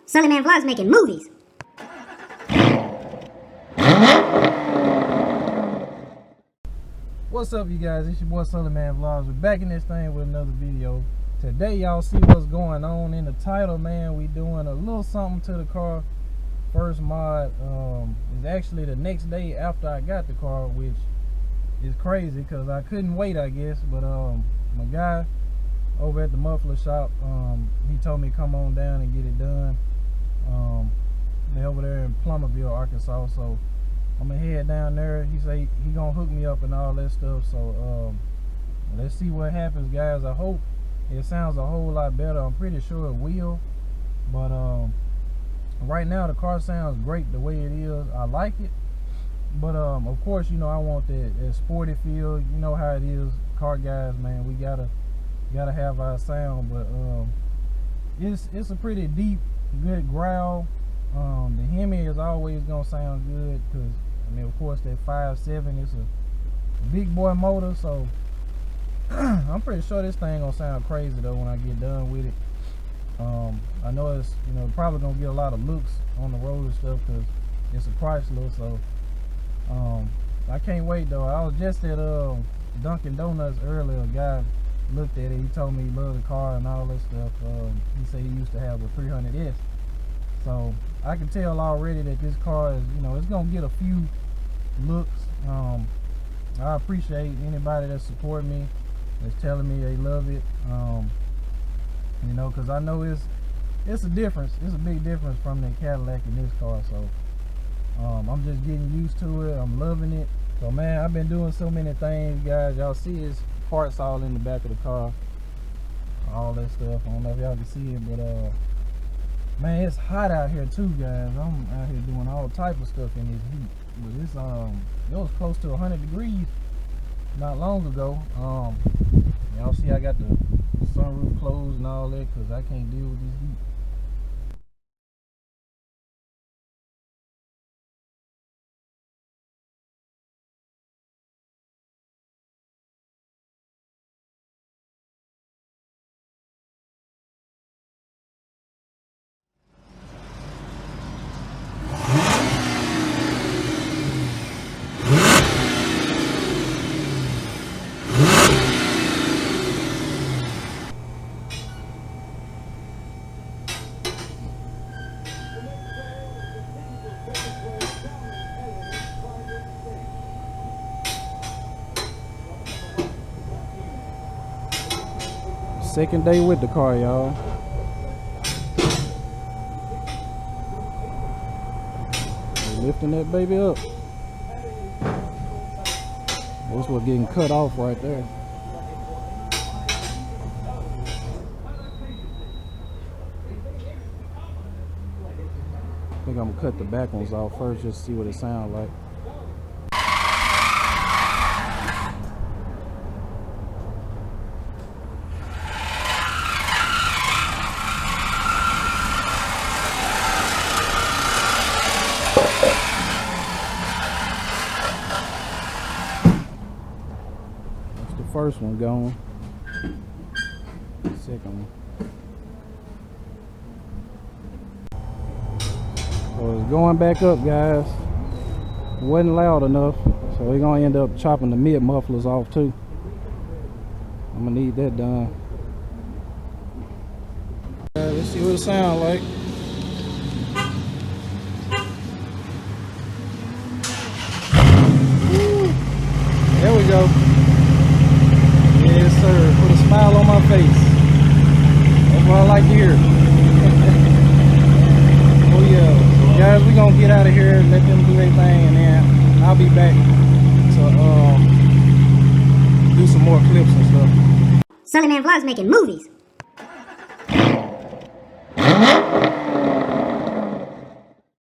Sully Man Vlogs making movies. What's up, you guys? It's your boy Sully Man Vlogs. We're back in this thing with another video. Today, y'all see what's going on in the title, man. We doing a little something to the car. First mod is actually the next day after I got the car, which is crazy because I couldn't wait, I guess. But my guy over at the muffler shop, he told me come on down and get it done. They're over there in Plummerville, Arkansas. So I'm gonna head down there. He say he gonna hook me up and all that stuff. So let's see what happens, guys. I hope it sounds a whole lot better. I'm pretty sure it will. But right now the car sounds great the way it is. I like it. But of course, you know, I want that sporty feel. You know how it is, car guys, man. We gotta have our sound. But it's a pretty deep, good growl. The Hemi is always gonna sound good because, I mean, of course, that 5.7 is a big boy motor. So I'm pretty sure this thing gonna sound crazy though when I get done with it. I know it's, you know, probably gonna get a lot of looks on the road and stuff because it's a Chrysler. So I can't wait though. I was just at Dunkin' Donuts earlier. A guy looked at it. He told me he loved the car and all that stuff. He said he used to have a 300S. So I can tell already that this car is, you know, it's gonna get a few looks. I appreciate anybody that's supporting me, that's telling me they love it. You know, because I know it's a difference. It's a big difference from the Cadillac in this car. So I'm just getting used to it. I'm loving it. So man, I've been doing so many things, guys. Y'all see his parts all in the back of the car, all that stuff. I don't know if y'all can see it, but man, it's hot out here too, guys. I'm out here doing all type of stuff in this heat. But it's it was close to 100 degrees not long ago. Y'all see I got the sunroof closed and all that because I can't deal with this heat. Second day with the car, y'all. Lifting that baby up. That's what's getting cut off right there. I think I'm gonna cut the back ones off first just to see what it sounds like. First one gone. Second one. So it's going back up, guys. It wasn't loud enough, so we're gonna end up chopping the mid mufflers off too. I'm gonna need that done. Let's see what it sounds like. Woo. There we go. Yes, sir. Put a smile on my face. That's what I like to hear. Oh yeah. So guys, we're gonna get out of here and let them do their thing, and then I'll be back to do some more clips and stuff. Sully Man Vlogs making movies.